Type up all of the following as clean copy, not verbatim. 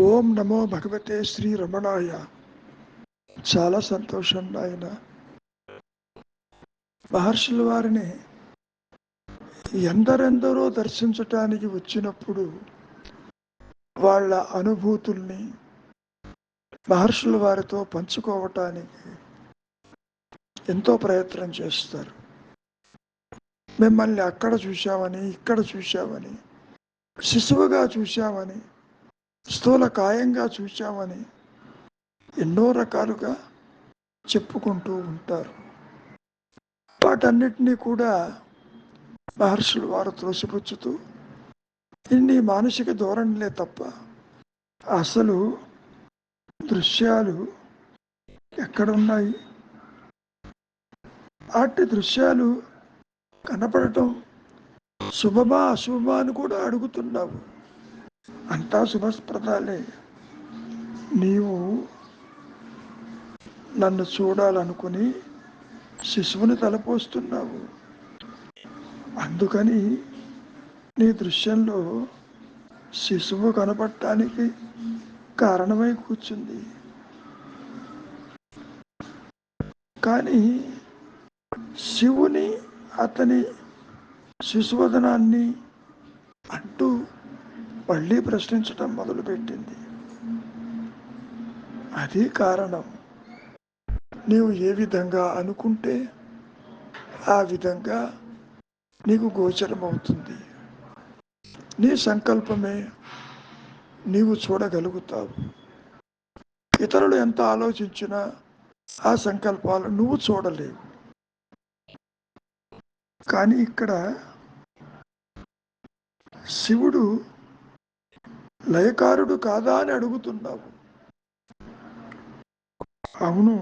ఓం నమో భగవతే శ్రీ రమణాయ. చాలా సంతోషం నాయన. మహర్షుల వారిని ఎందరెందరో దర్శించటానికి వచ్చినప్పుడు వాళ్ళ అనుభూతుల్ని మహర్షుల వారితో పంచుకోవటానికి ఎంతో ప్రయత్నం చేస్తారు. మిమ్మల్ని అక్కడ చూశామని, ఇక్కడ చూశామని, శిశువుగా చూశామని, స్థూల కాయంగా చూశామని ఎన్నో రకాలుగా చెప్పుకుంటూ ఉంటారు. వాటన్నిటినీ కూడా మహర్షులు వారు త్రోసిపుచ్చుతూ ఇన్ని మానసిక ధోరణిలే తప్ప అసలు దృశ్యాలు ఎక్కడున్నాయి? అట్టి దృశ్యాలు కనపడటం శుభమా అశుభమా అని కూడా అడుగుతున్నావు. అంతా శుభస్ప్రదాలే. నీవు నన్ను చూడాలనుకుని శిశువుని తలపోస్తున్నావు. అందుకని నీ దృశ్యంలో శిశువు కనపడటానికి కారణమై కూర్చుంది. కానీ శివుని అతని శిశువదనాన్ని అంటూ మళ్ళీ ప్రశ్నించటం మొదలుపెట్టింది. అది కారణం. నీవు ఏ విధంగా అనుకుంటే ఆ విధంగా నీకు గోచరమవుతుంది. నీ సంకల్పమే నీవు చూడగలుగుతావు. ఇతరులు ఎంత ఆలోచించినా ఆ సంకల్పాలు నువ్వు చూడలేవు. కానీ ఇక్కడ శివుడు లయకారుడు కాదా అని అడుగుతున్నావు. అవును,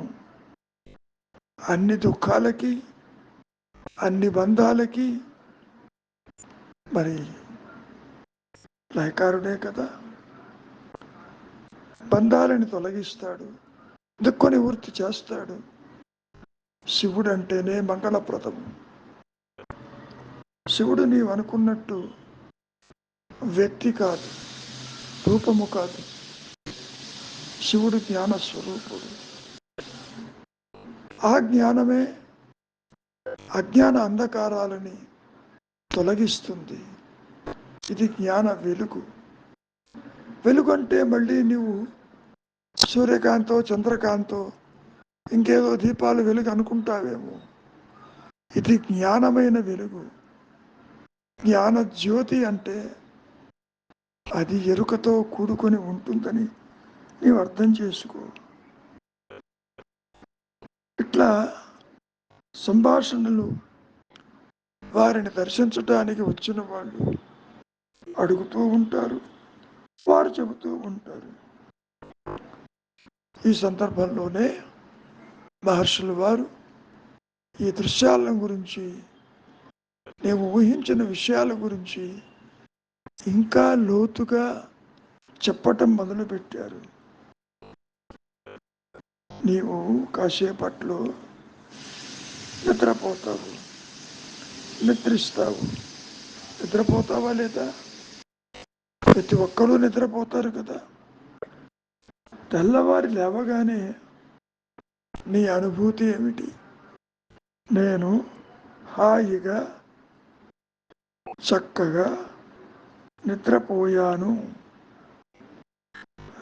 అన్ని దుఃఖాలకి, అన్ని బంధాలకి మరి లయకారుడే కదా. బంధాలని తొలగిస్తాడు, దుఃఖ నివృత్తి చేస్తాడు. శివుడు అంటేనే మంగళప్రదం. శివుడు నీవు అనుకున్నట్టు వ్యక్తి కాదు, రూపము కాదు. శివుడు జ్ఞాన స్వరూపుడు. ఆ జ్ఞానమే అజ్ఞాన అంధకారాలని తొలగిస్తుంది. ఇది జ్ఞాన వెలుగు. వెలుగు అంటే మళ్ళీ నీవు సూర్యకాంతో చంద్రకాంతో ఇంకేదో దీపాలు వెలుగు అనుకుంటావేమో. ఇది జ్ఞానమైన వెలుగు. జ్ఞాన జ్యోతి అంటే అది ఎరుకతో కూడుకొని ఉంటుందని నీవు అర్థం చేసుకో. ఇట్లా సంభాషణలు వారిని దర్శించడానికి వచ్చిన వాళ్ళు అడుగుతూ ఉంటారు, వారు చెబుతూ ఉంటారు. ఈ సందర్భంలోనే మహర్షులు వారు ఈ దృశ్యాల గురించి, నేను ఊహించిన విషయాల గురించి ఇంకా లోతుగా చెప్పటం మొదలుపెట్టారు. నీవు కాసేపట్లో నిద్రపోతావు, నిద్రిస్తావు. నిద్రపోతావా లేదా? ప్రతి ఒక్కరూ నిద్రపోతారు కదా. తెల్లవారి లేవగానే నీ అనుభూతి ఏమిటి? నేను హాయిగా చక్కగా నిద్రపోయాను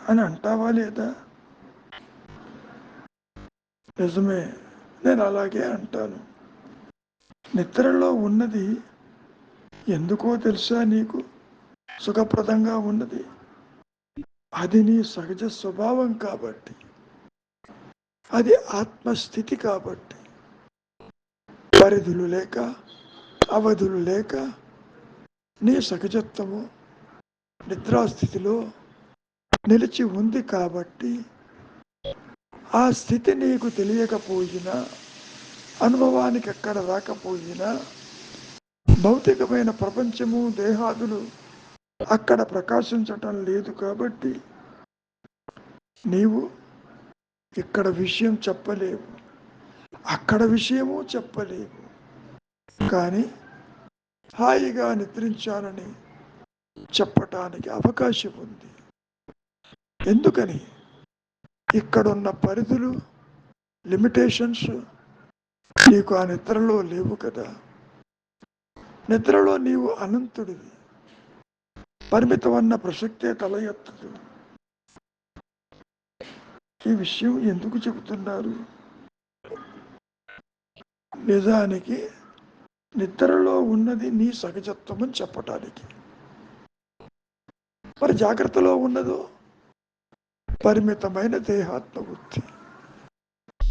అని అంటావా లేదా? నిజమే, నేను అలాగే అంటాను. నిద్రలో ఉన్నది ఎందుకో తెలుసా నీకు సుఖప్రదంగా ఉన్నది? అది నీ సహజ స్వభావం కాబట్టి, అది ఆత్మస్థితి కాబట్టి. పరిధులు లేక, అవధులు లేక నీ సహజత్వము నిద్రాస్థితిలో నిలిచి ఉంది కాబట్టి ఆ స్థితి నీకు తెలియకపోయినా, అనుభవానికి ఎక్కడ రాకపోయినా, భౌతికమైన ప్రపంచము దేహాదులు అక్కడ ప్రకాశించటం లేదు కాబట్టి నీవు ఇక్కడ విషయం చెప్పలేవు, అక్కడ విషయము చెప్పలేవు. కానీ హాయిగా నిద్రించాలని చెప్పటానికి అవకాశం ఉంది. ఎందుకని? ఇక్కడున్న పరిధులు, లిమిటేషన్స్ నీకు ఆ నిద్రలో లేవు కదా. నిద్రలో నీవు అనంతుడివి, పరిమితం అన్న ప్రసక్తే తల ఎత్తదు. ఈ విషయం ఎందుకు చెబుతున్నారు? నిజానికి నిద్రలో ఉన్నది నీ సహజత్వం అని చెప్పటానికి. మరి జాగ్రత్తలో ఉన్నదో పరిమితమైన దేహాత్మ వృత్తి.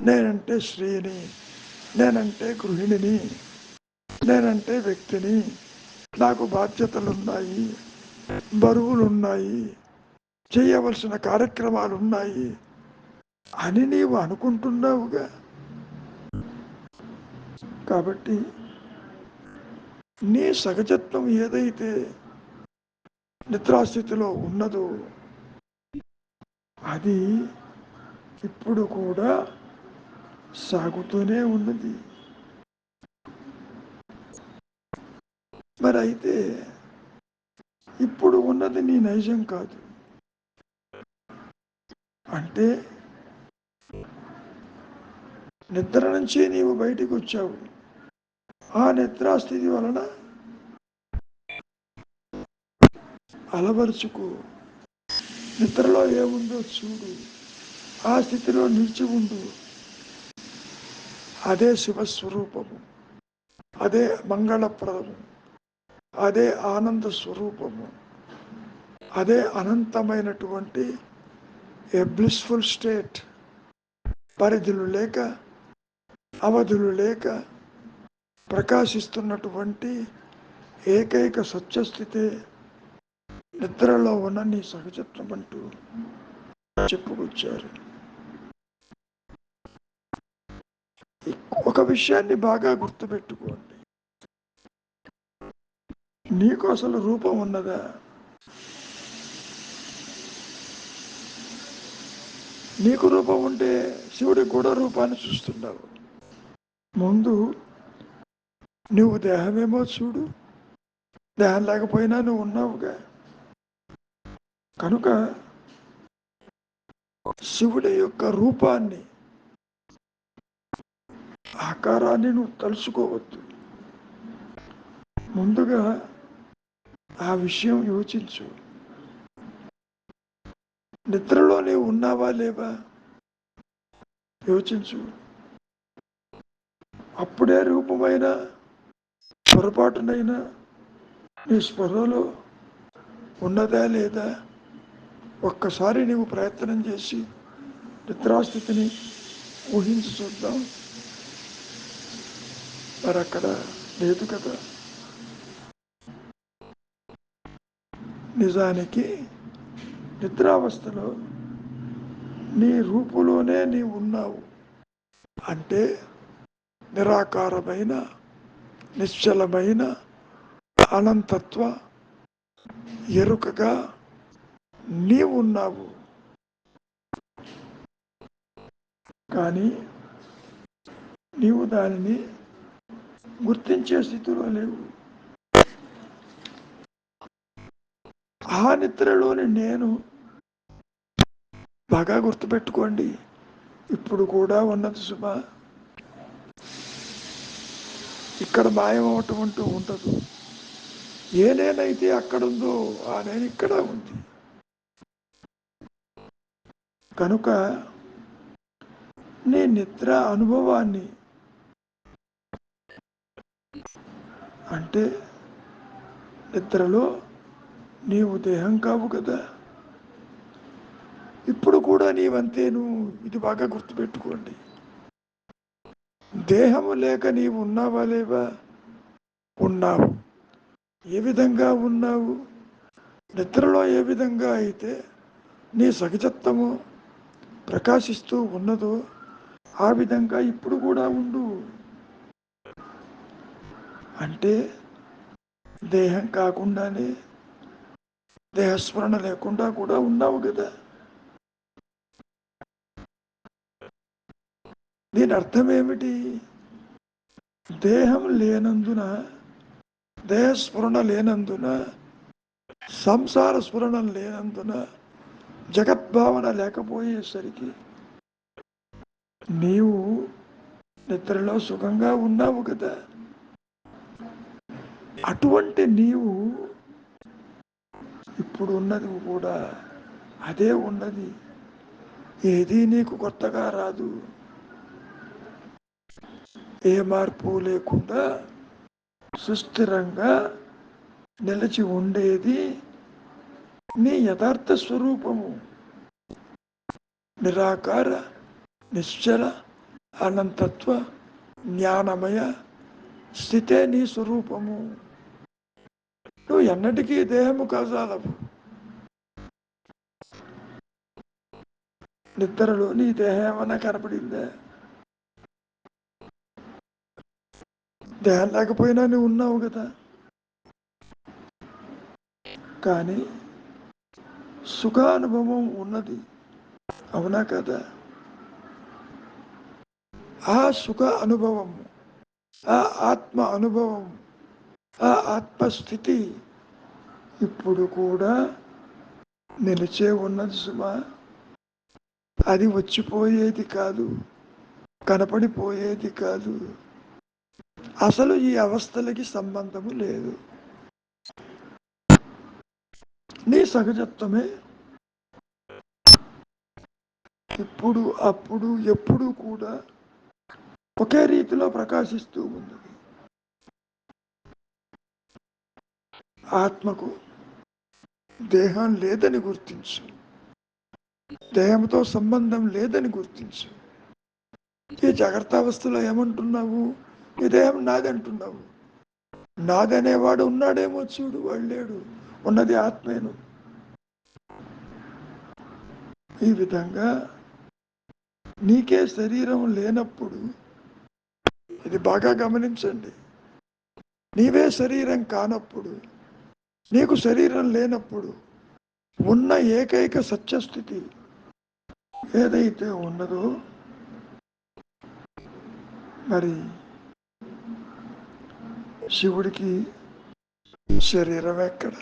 నేనంటే స్త్రీని, నేనంటే గృహిణిని, నేనంటే వ్యక్తిని, నాకు బాధ్యతలున్నాయి, బరువులున్నాయి, చేయవలసిన కార్యక్రమాలున్నాయి అని నీవు అనుకుంటున్నావుగా. కాబట్టి నీ సహజత్వం ఏదైతే నిద్రాస్థితిలో ఉన్నదో అది ఇప్పుడు కూడా సాగుతూనే ఉన్నది. మరి అయితే ఇప్పుడు ఉన్నది నీ నైజం కాదు. అంటే నిద్ర నుంచి నీవు బయటికి వచ్చావు. ఆ నిద్రాస్థితి వలన అలవరుచుకో. నిద్రలో ఏముందో చూడు, ఆ స్థితిలో నిలిచి ఉండు. అదే శివస్వరూపము, అదే మంగళప్రదము, అదే ఆనంద స్వరూపము, అదే అనంతమైనటువంటి ఏ బ్లిస్ఫుల్ స్టేట్. పరిధులు లేక, అవధులు లేక ప్రకాశిస్తున్నటువంటి ఏకైక సత్యస్థితే నిద్రలో ఉన్న నీ సహజత్వం అంటూ చెప్పుకొచ్చారు. ఒక విషయాన్ని బాగా గుర్తుపెట్టుకోండి. నీకు అసలు రూపం ఉన్నదా? నీకు రూపం ఉంటే శివుడి కూడా రూపాన్ని చూస్తున్నావు. ముందు నువ్వు దేహమేమో చూడు, దేహం లేకపోయినా నువ్వు ఉన్నావుగా. కనుక శివుడి యొక్క రూపాన్ని, ఆకారాన్ని నువ్వు తలుచుకోవద్దు. ముందుగా ఆ విషయం యోచించు. నిద్రలో నీవు ఉన్నావా లేవా యోచించు. అప్పుడే రూపమైన పొరపాటునైనా నీ స్పృహలో ఉన్నదా లేదా ఒక్కసారి నీవు ప్రయత్నం చేసి నిద్రాస్థితిని ఊహించి చూద్దాం. మరి అక్కడ లేదు కదా. నిజానికి నిద్రావస్థలో నీ రూపులోనే నీవు ఉన్నావు. అంటే నిరాకారమైన, నిశ్చలమైన అనంతత్వ ఎరుకగా నీవు ఉన్నావు. కానీ నీవు దానిని గుర్తించే స్థితిలో లేవు. ఆ నిద్రలోని నేను బాగా గుర్తుపెట్టుకోండి, ఇప్పుడు కూడా ఉన్నది సుమా. ఇక్కడ మాయమవటం అంటూ ఉండదు. ఏ నేనైతే అక్కడుందో ఆ నేను ఇక్కడ ఉంది. కనుక నీ నిద్ర అనుభవాన్ని, అంటే నిద్రలో నీవు దేహం కావు కదా, ఇప్పుడు కూడా నీవంతేను. ఇది బాగా గుర్తుపెట్టుకోండి. దేహము లేక నీవు ఉన్నావా లేవా? ఉన్నావు. ఏ విధంగా ఉన్నావు? నిద్రలో ఏ విధంగా అయితే నీ సహజత్వము ప్రకాశిస్తూ ఉన్నదో ఆ విధంగా ఇప్పుడు కూడా ఉండు. అంటే దేహం కాకుండానే, దేహస్మరణ లేకుండా కూడా ఉన్నావు కదా. దీని అర్థం ఏమిటి? దేహం లేనందున, దేహస్ఫురణ లేనందున, సంసార స్ఫురణ లేనందున జగద్భావన లేకపోయేసరికి నీవు నిద్రలో సుఖంగా ఉన్నావు కదా. అటువంటి నీవు ఇప్పుడు ఉన్నది కూడా అదే ఉన్నది. ఏదీ నీకు కొత్తగా రాదు. ఏ మార్పు లేకుండా సుస్థిరంగా నిలిచి ఉండేది నీ యథార్థ స్వరూపము. నిరాకార, నిశ్చల, అనంతత్వ, జ్ఞానమయ స్థితే నీ స్వరూపము. నువ్వు ఎన్నటికీ దేహము కాజాలవు. నిద్రలో నీ దేహం ఏమన్నా కనపడిందే? దేహం లేకపోయినా నువ్వు ఉన్నావు కదా. కానీ సుఖానుభవం ఉన్నది, అవునా కదా? ఆ సుఖ అనుభవం, ఆ ఆత్మ అనుభవం, ఆ ఆత్మస్థితి ఇప్పుడు కూడా నిలిచే ఉన్నది సుమా. అది వచ్చిపోయేది కాదు, కనపడిపోయేది కాదు. అసలు ఈ అవస్థలకి సంబంధము లేదు. నీ సహజత్వమే ఇప్పుడు, అప్పుడు, ఎప్పుడు కూడా ఒకే రీతిలో ప్రకాశిస్తూ ఉన్నది. ఆత్మకు దేహం లేదని గుర్తించు, దేహంతో సంబంధం లేదని గుర్తించు. ఈ జాగ్రత్త అవస్థలో ఏమంటున్నావు? ఈ దేహం నాదంటున్నావు. నాదనేవాడు ఉన్నాడేమో చూడు, వాడు లేడు, ఉన్నది ఆత్మేను. ఈ విధంగా నీకే శరీరం లేనప్పుడు, ఇది బాగా గమనించండి, నీవే శరీరం కానప్పుడు, నీకు శరీరం లేనప్పుడు ఉన్న ఏకైక సత్యస్థితి ఏదైతే ఉన్నదో, మరి శివుడికి శరీరం ఎక్కడ?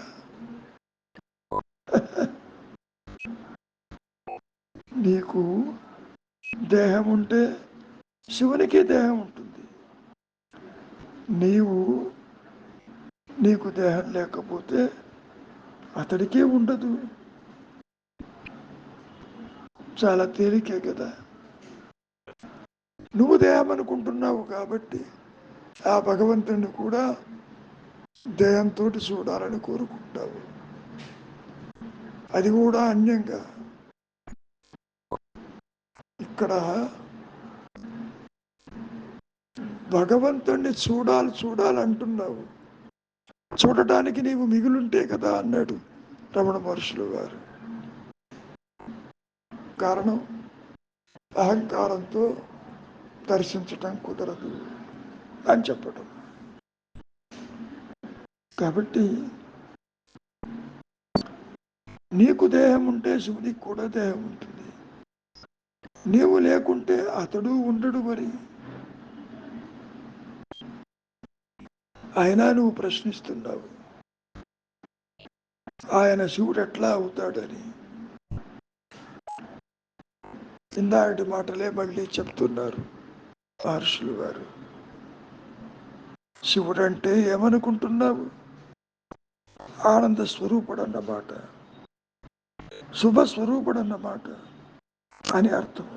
నీకు దేహం ఉంటే శివునికి దేహం ఉంటుంది. నీకు దేహం లేకపోతే అతడికే ఉండదు. చాలా తేలికే కదా. నువ్వు దేహం అనుకుంటున్నావు కాబట్టి ఆ భగవంతుడిని కూడా దేహంతో చూడాలని కోరుకుంటావు. అది కూడా అన్యంగా. ఇక్కడ భగవంతుణ్ణి చూడాలంటున్నావు. చూడటానికి నీవు మిగులుంటే కదా అన్నాడు రమణ మహర్షులు గారు. కారణం, అహంకారంతో దర్శించటం కుదరదు అని చెప్పటం. కాబట్టి నీకు దేహం ఉంటే శివునికి కూడా దేహం ఉంటుంది. నీవు లేకుంటే అతడు ఉండడు. మరి అయినా నువ్వు ప్రశ్నిస్తున్నావు, ఆయన శివుడు ఎట్లా అవుతాడని. ఇందాటి మాటలే మళ్ళీ చెప్తున్నారు మహర్షులు గారు. శివుడంటే ఏమనుకుంటున్నావు? ఆనంద స్వరూపుడు అన్నమాట, శుభ స్వరూపుడు అన్నమాట అని అర్థం.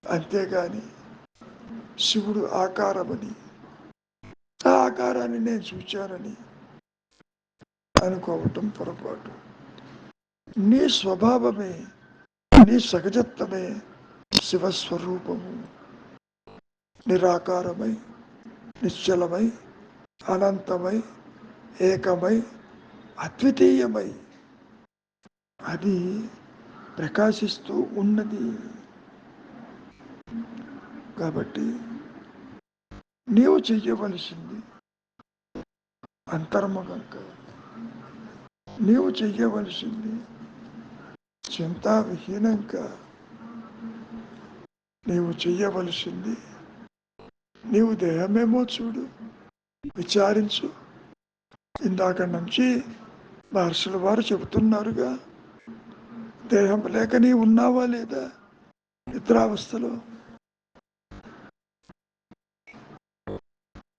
అంతేగాని శివుడు ఆకారమని, ఆ ఆకారాన్ని నేను చూచానని అనుకోవటం పొరపాటు. నీ స్వభావమే, నీ సహజత్వమే శివస్వరూపము. నిరాకారమై, నిశ్చలమై, అనంతమై, ఏకమై, అద్వితీయమై అది ప్రకాశిస్తూ ఉన్నది. కాబట్టి నీవు చెయ్యవలసింది అంతర్ముఖంగా, నీవు చెయ్యవలసింది చింతావిహీనంగా, నీవు చెయ్యవలసింది, నీవు దేహమేమో చూడు, విచారించు. ఇందాక నుంచి మహర్షుల వారు చెబుతున్నారుగా, దేహం లేక నీ ఉన్నావా లేదా నిద్రావస్థలో?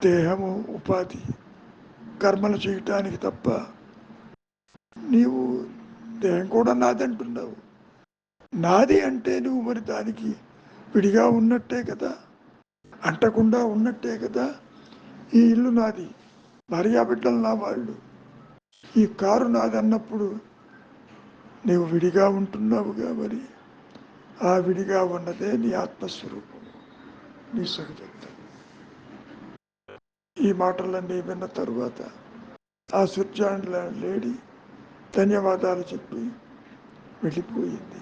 దేహము ఉపాధి, కర్మలు చేయటానికి తప్ప. నీవు దేహం కూడా నాదంటున్నావు. నాది అంటే నువ్వు మరి దానికి విడిగా ఉన్నట్టే కదా, అంటకుండా ఉన్నట్టే కదా. ఈ ఇల్లు నాది, భార్యాబిడ్డలు నా వాళ్ళు, ఈ కారు నాది అన్నప్పుడు నీవు విడిగా ఉంటున్నావుగా. మరి ఆ విడిగా ఉన్నదే నీ ఆత్మస్వరూపము, నీ సహజత్వం. ఈ మాటలన్నీ విన్న తరువాత ఆ స్విట్జర్లాండ్ లేడీ ధన్యవాదాలు చెప్పి వెళ్ళిపోయింది.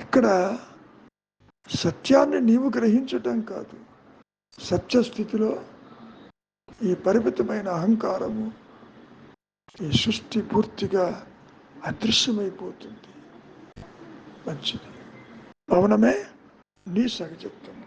ఇక్కడ సత్యాన్ని నీవు గ్రహించటం కాదు, సత్యస్థితిలో ఈ పరిమితమైన అహంకారము, ఈ సృష్టి పూర్తిగా అదృశ్యమైపోతుంది. మంచిది. భవనమే నీ సహజత్వం.